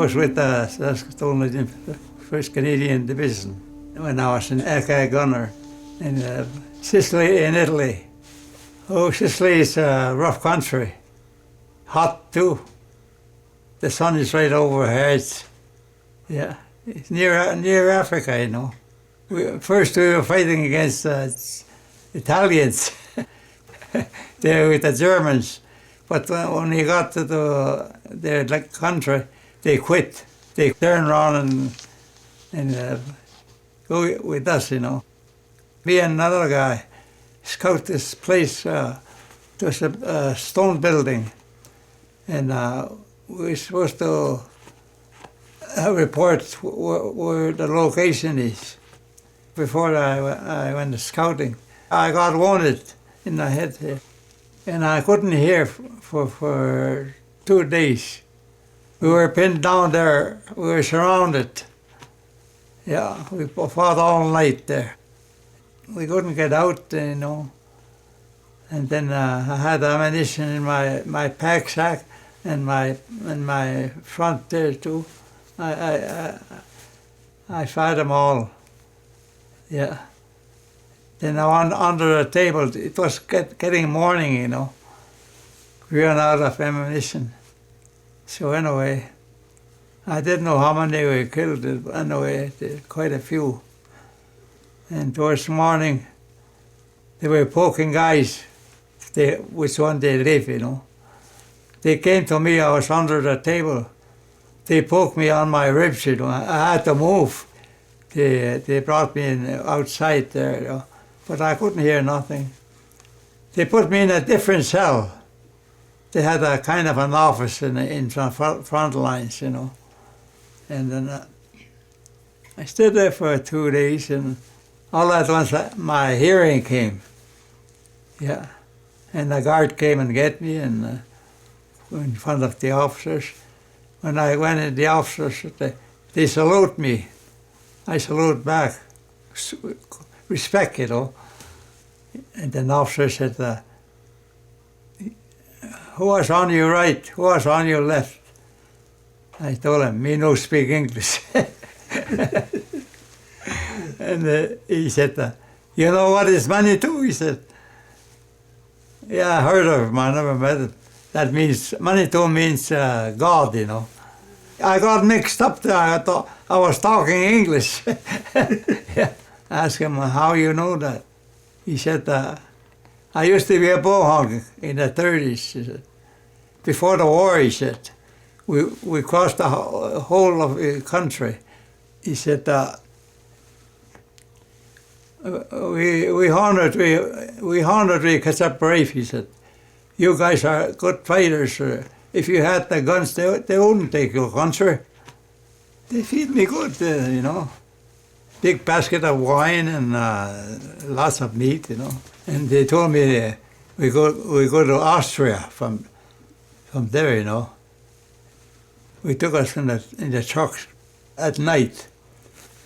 was with the Saskatchewan 1st Canadian Division when I was an AK gunner in Sicily in Italy. Oh, Sicily is a rough country. Hot too. The sun is right overhead. Yeah, it's near Africa, you know. First we were fighting against Italians, there with the Germans. But when we got to their country, they quit. They turned around and go with us, you know. Me and another guy scout this place. It was a stone building, and we were supposed to report where the location is. Before I went scouting, I got wounded in the head here, and I couldn't hear for 2 days. We were pinned down there. We were surrounded. Yeah, we fought all night there. We couldn't get out, you know. And then I had ammunition in my pack sack and my front there too. I fired them all. Yeah. Then I went under the table. It was getting morning, you know. We ran out of ammunition. So anyway, I didn't know how many we killed. Anyway, quite a few. And towards morning, they were poking guys, which one they live, you know. They came to me, I was under the table. They poked me on my ribs, you know. I had to move. They brought me in outside there, you know, but I couldn't hear nothing. They put me in a different cell. They had a kind of an office in front lines, you know. And then I stood there for 2 days, and all at once my hearing came. Yeah, and the guard came and get me and in front of the officers. When I went in, the officers, they salute me. I salute back, respect, you know. And the officer said, who was on your right? Who was on your left? I told him, me no speak English. And he said, you know what is Manitou? He said, yeah, I heard of him, I never met him. That means, Manitou means God, you know. I got mixed up there, I thought I was talking English. Yeah. I asked him, how you know that? He said, I used to be a bowhog in the 30s, he said. Before the war, he said, we crossed the whole of the country. He said, we honored we catch up brave, he said. You guys are good fighters. If you had the guns, they wouldn't take your country. They feed me good, you know. Big basket of wine and lots of meat, you know. And they told me we go to Austria from there, you know. We took us in the trucks at night,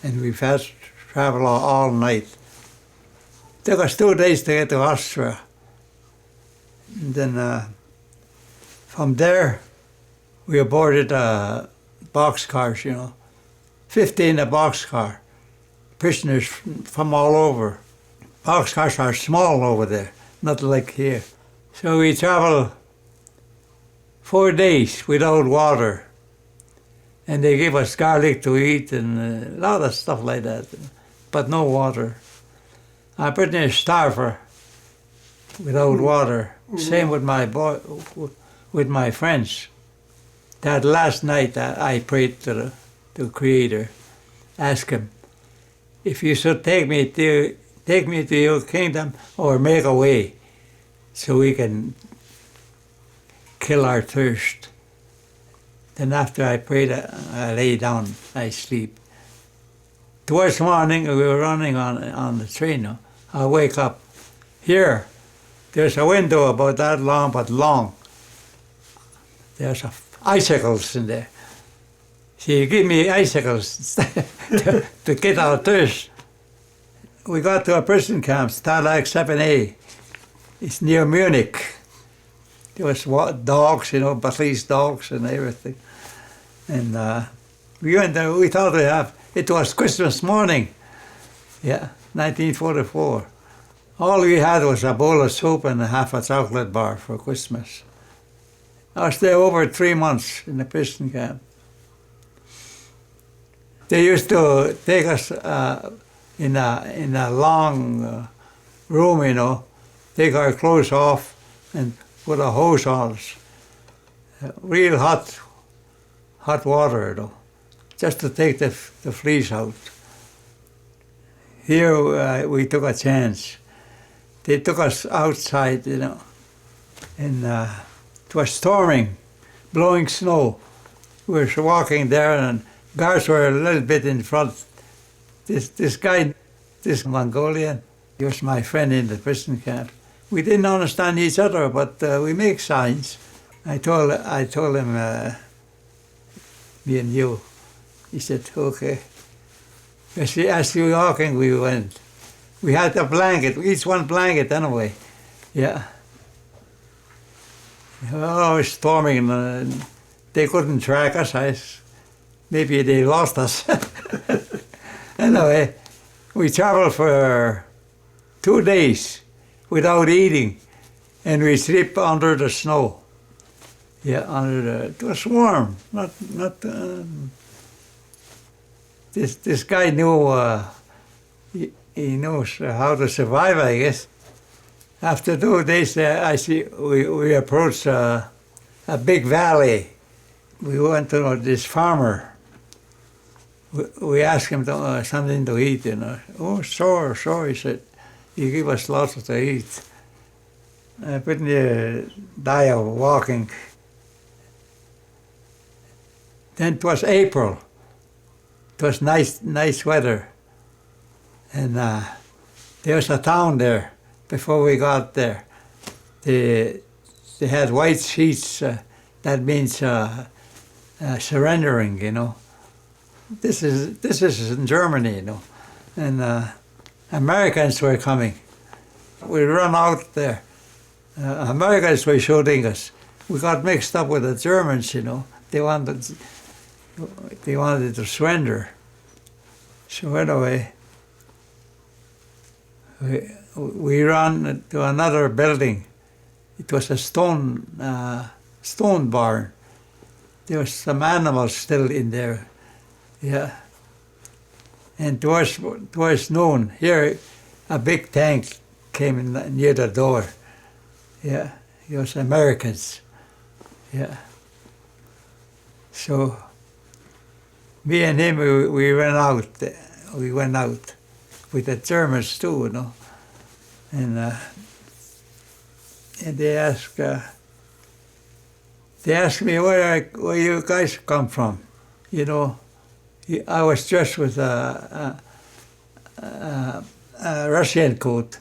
and we fast travel all night. It took us 2 days to get to Austria. And then from there, we boarded boxcars, you know, 15 a boxcar, prisoners from all over. Boxcars are small over there, not like here. So we traveled 4 days without water, and they gave us garlic to eat and a lot of stuff like that, but no water. I'm pretty near starver without water. Same with with my friends. That last night I prayed to the Creator, ask Him, if you should take me to your kingdom or make a way so we can kill our thirst. Then after I prayed, I lay down, I sleep. Towards morning, we were running on the train. I wake up. Here, there's a window about that long, but long. There's icicles in there. She gave me icicles to get our thirst. We got to a prison camp, Stalag 7A. It's near Munich. There was dogs, you know, police dogs and everything. And we went there, we thought it was Christmas morning, 1944. All we had was a bowl of soup and half a chocolate bar for Christmas. I was there over 3 months in the prison camp. They used to take us in a long room, take our clothes off and put a hose on us. Real hot water, just to take the fleas out. Here we took a chance. They took us outside, and it was storming, blowing snow. We were walking there, and guards were a little bit in front. This guy, this Mongolian, he was my friend in the prison camp. We didn't understand each other, but we make signs. I told him, me and you. He said, okay. As we were walking, we went. We had a blanket, each one blanket anyway. Yeah. Oh, it was storming, and they couldn't track us. Maybe they lost us. Anyway, we traveled for 2 days without eating, and we sleep under the snow. It was warm, not. This guy knew. He knows how to survive, I guess. After 2 days, we approached a big valley. We went to this farmer. We asked him something to eat, Oh, sure, he said. He gave us lots to eat. I couldn't die of walking. Then it was April. It was nice weather. And there was a town there before we got there. They had white sheets. That means surrendering, This is in Germany, And Americans were coming. We run out there. Americans were shooting us. We got mixed up with the Germans, They wanted to surrender. So anyway, we ran to another building. It was a stone barn. There was some animals still in there. Yeah. And towards noon, here a big tank came in near the door. Yeah, it was Americans. Yeah. So me and him, we went out. We went out with the Germans too, And they asked me where you guys come from. I was dressed with a Russian coat.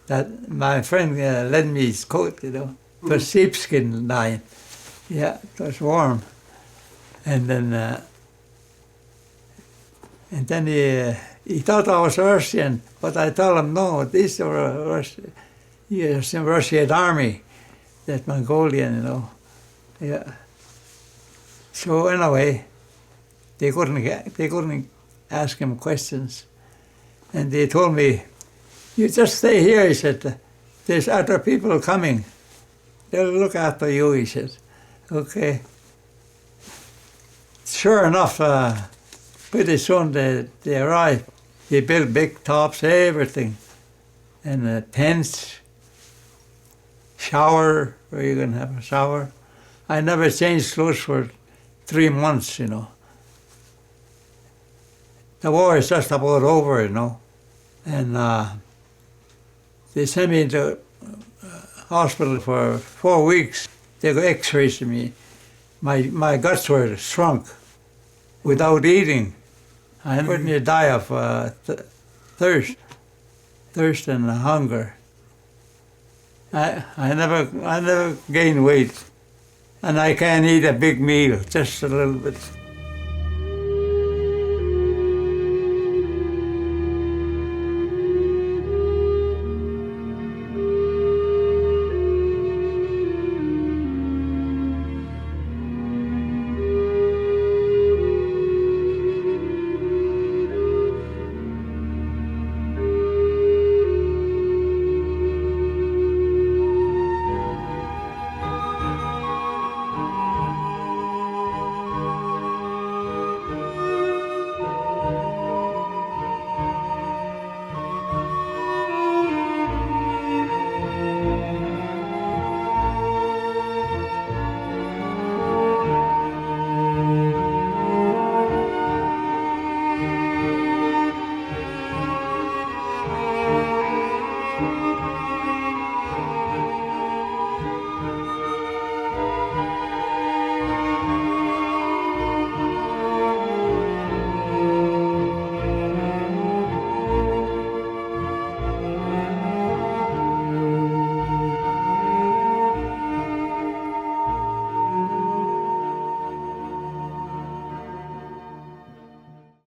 That my friend lent me his coat, It was sheepskin lined. Yeah, it was warm. And then he thought I was Russian, but I told him no. These were some Russian army, that Mongolian, Yeah. So anyway, they couldn't ask him questions, and they told me, "You just stay here," he said. "There's other people coming. They'll look after you," he said. Okay. Sure enough, pretty soon they arrived. They built big tops, everything, and tents, shower, where you can have a shower. I never changed clothes for 3 months, The war is just about over, And they sent me into hospital for 4 weeks. They got x-rays of me. My guts were shrunk without eating. I wouldn't die of thirst and hunger. I never gained weight, and I can't eat a big meal, just a little bit.